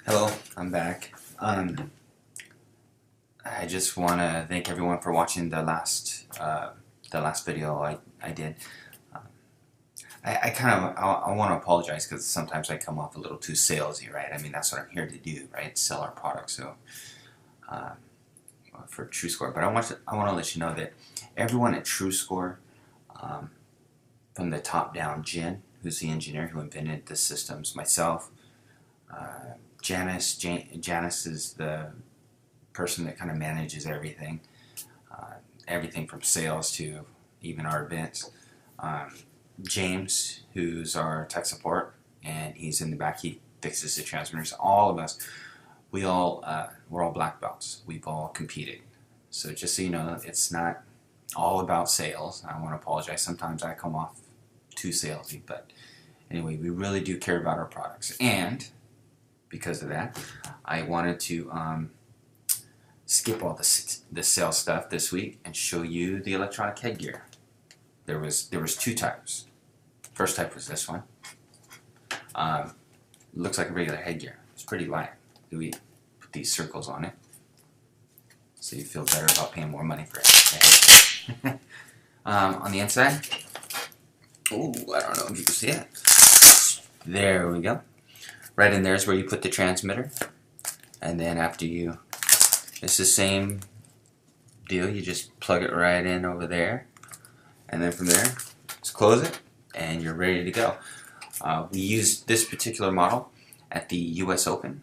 Hello, I'm back. I just want to thank everyone for watching the last video I did. Um, I want to apologize because sometimes I come off a little too salesy, right? I mean, that's what I'm here to do, right? Sell our products. So uh, for TrueScore, but I want to let you know that everyone at TrueScore, um, from the top down, Jen, who's the engineer who invented the systems, myself, Janice is the person that kind of manages everything, uh, everything from sales to even our events. Um, James, who's our tech support, and he's in the back. He fixes the transmitters. All of us, we're all black belts. We've all competed. So just so you know, it's not all about sales. I want to apologize. Sometimes I come off too salesy, but anyway, we really do care about our products. And because of that, I wanted to skip all the sales stuff this week and show you the electronic headgear. There was two types. First type was this one. Looks like a regular headgear. It's pretty light. We put these circles on it so you feel better about paying more money for it. On the inside, oh, I don't know if you can see it. There we go. Right in there is where you put the transmitter, and then after it's the same deal. You just plug it right in over there, and then from there, just close it, and you're ready to go. We used this particular model at the U.S. Open.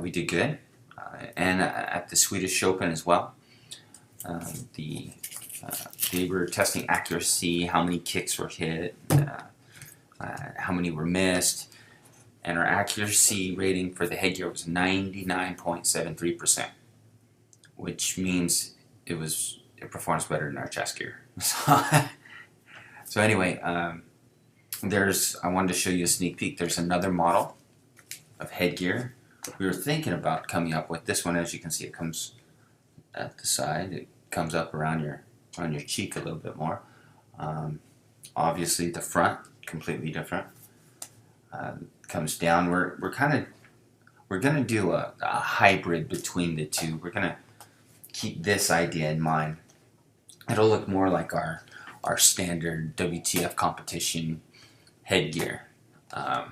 We did good, and at the Swedish Open as well. They were testing accuracy, how many kicks were hit, how many were missed. And our accuracy rating for the headgear was 99.73%, which means it performs better than our chest gear. So anyway, I wanted to show you a sneak peek. There's another model of headgear we were thinking about coming up with. This one, as you can see, it comes at the side. It comes up around your cheek a little bit more. Obviously, the front completely different. Comes down. We're gonna do a hybrid between the two. We're gonna keep this idea in mind. It'll look more like our standard WTF competition headgear. The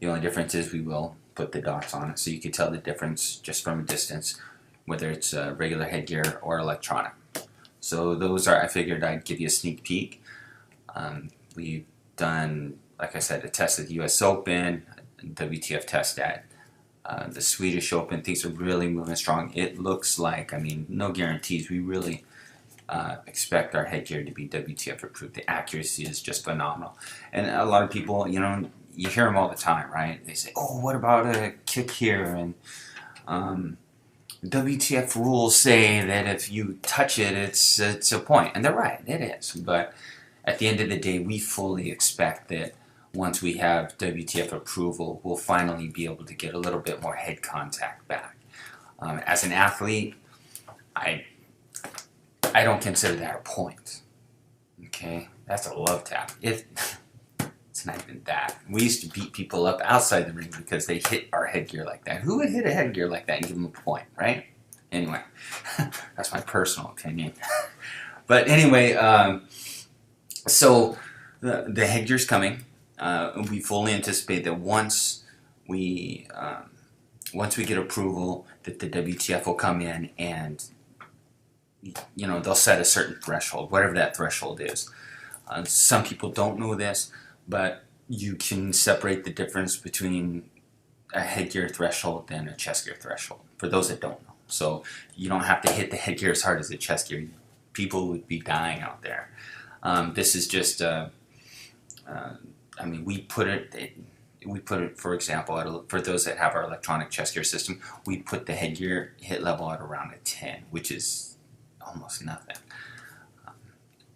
only difference is we will put the dots on it, so you can tell the difference just from a distance, whether it's regular headgear or electronic. So those are. I figured I'd give you a sneak peek. We've done, like I said, a test at the U.S. Open, WTF test at the Swedish Open. Things are really moving strong. It looks like, I mean, no guarantees. We really expect our headgear to be WTF approved. The accuracy is just phenomenal. And a lot of people, you know, you hear them all the time, right? They say, oh, what about a kick here? And WTF rules say that if you touch it, it's a point. And they're right, it is. But at the end of the day, we fully expect that once we have WTF approval, we'll finally be able to get a little bit more head contact back. As an athlete, I don't consider that a point. Okay, that's a love tap. It's not even that. We used to beat people up outside the ring because they hit our headgear like that. Who would hit a headgear like that and give them a point, right? Anyway, that's my personal opinion. But anyway, so the headgear's coming. We fully anticipate that once we get approval, that the WTF will come in and, you know, they'll set a certain threshold, whatever that threshold is. Some people don't know this, but you can separate the difference between a headgear threshold and a chest gear threshold, for those that don't know. So you don't have to hit the headgear as hard as the chest gear. People would be dying out there. This is just, I mean, we put it, for example, for those that have our electronic chest gear system, we put the headgear hit level at around a 10, which is almost nothing.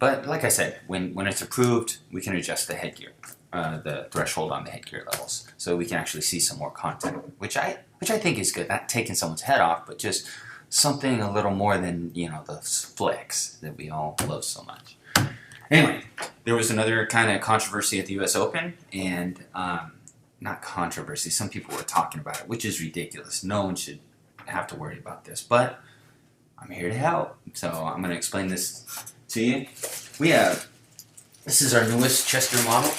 But like I said, when it's approved, we can adjust the headgear, the threshold on the headgear levels, so we can actually see some more content, which I think is good. Not taking someone's head off, but just something a little more than, you know, the flicks that we all love so much. Anyway, there was another kind of controversy at the U.S. Open, and not controversy. Some people were talking about it, which is ridiculous. No one should have to worry about this, but I'm here to help. So I'm going to explain this to you. This is our newest Chestgear model,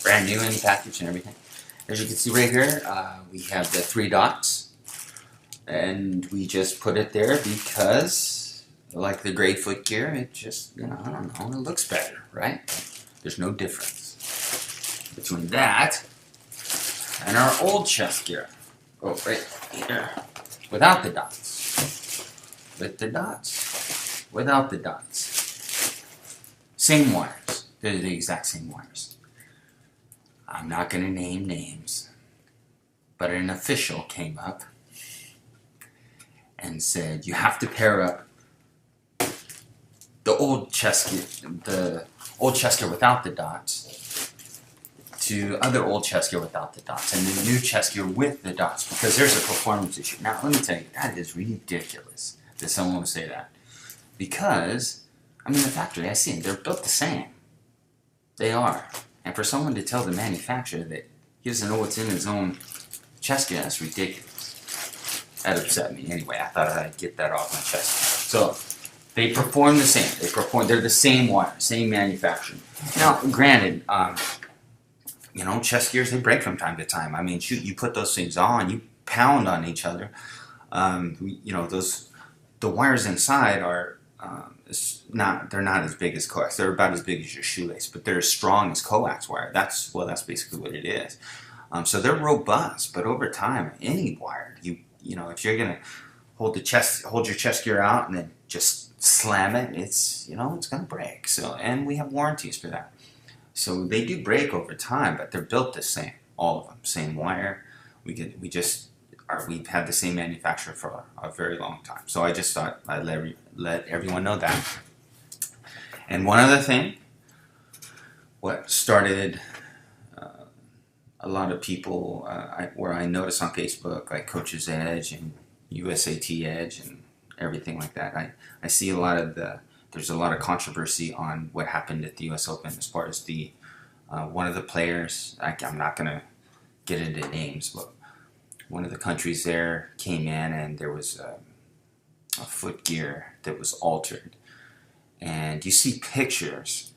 brand new in package and everything. As you can see right here, we have the 3 dots, and we just put it there because, like the gray footgear, it just, I don't know, it looks better, right? There's no difference between that and our old Chestgear. Oh, right here, without the dots, with the dots, without the dots. Same wires. They're the exact same wires. I'm not going to name names, but an official came up and said you have to pair up the old Chestgear without the dots to other old Chestgear without the dots, and the new Chestgear with the dots, because there's a performance issue. Now, let me tell you, that is ridiculous that someone would say that, because I'm in the factory, I see them, they're built the same. They are. And for someone to tell the manufacturer that he doesn't know what's in his own Chestgear, that's ridiculous. That upset me. Anyway, I thought I'd get that off my chest. So, they perform the same. They're the same wire, same manufacturing. Now, granted, Chestgears, they break from time to time. I mean, shoot, you put those things on, you pound on each other. The wires inside are they're not as big as coax. They're about as big as your shoelace, but they're as strong as coax wire. That's basically what it is. So they're robust, but over time, any wire, if you're gonna hold your Chestgear out and then just slam it, it's gonna break. So, and we have warranties for that. So they do break over time, but they're built the same, all of them, same wire. We've had the same manufacturer for a very long time. So I just thought I'd let everyone know that. And one other thing, what started a lot of people, where I noticed on Facebook, like Coach's Edge and USAT Edge and everything like that, I see there's a lot of controversy on what happened at the US Open as far as one of the players, I'm not going to get into names, but one of the countries there came in and there was a footgear that was altered. And you see pictures,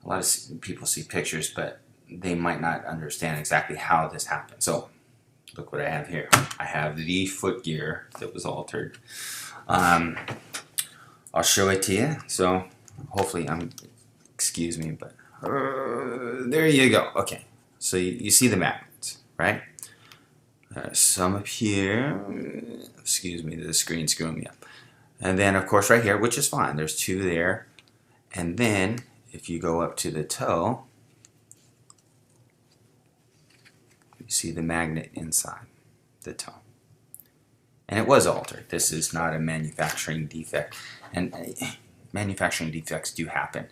a lot of people see pictures, but they might not understand exactly how this happened. So, look what I have here. I have the footgear that was altered. I'll show it to you. So, hopefully, excuse me, but there you go. Okay, so you see the magnets, right? Some up here. Excuse me, the screen's screwing me up. And then, of course, right here, which is fine. There's 2 there. And then, if you go up to the toe, you see the magnet inside the toe. And it was altered. This is not a manufacturing defect. And manufacturing defects do happen.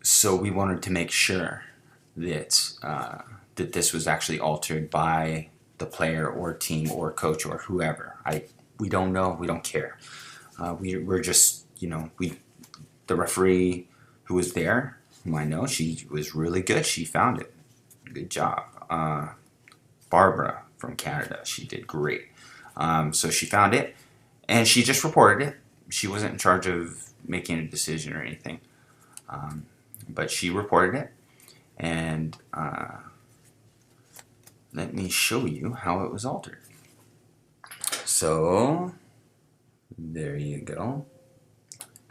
So we wanted to make sure that that this was actually altered by the player or team or coach or whoever. We don't know. We don't care. We're just, the referee who was there, whom I know, she was really good. She found it. Good job. Barbara from Canada, she did great. So she found it, and she just reported it. She wasn't in charge of making a decision or anything. But she reported it, and let me show you how it was altered. So, there you go.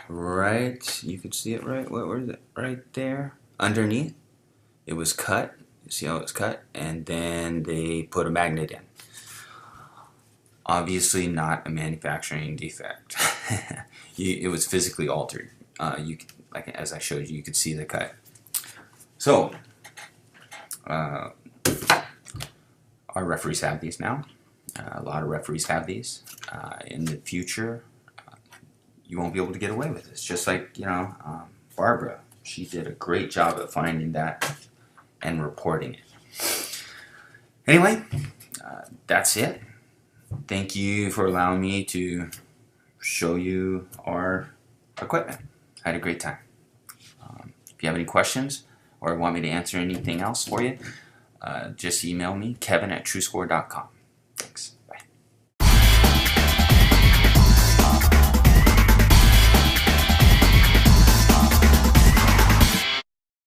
Right, you could see it right, where is it? Right there. Underneath, it was cut. You see how it was cut? And then they put a magnet in. Obviously not a manufacturing defect. It was physically altered. Like as I showed you, you could see the cut. So, our referees have these now. A lot of referees have these. In the future, you won't be able to get away with this. Just like, Barbara, she did a great job at finding that and reporting it. Anyway, that's it. Thank you for allowing me to show you our equipment. I had a great time. If you have any questions or or want me to answer anything else for you, just email me, Kevin@truescore.com.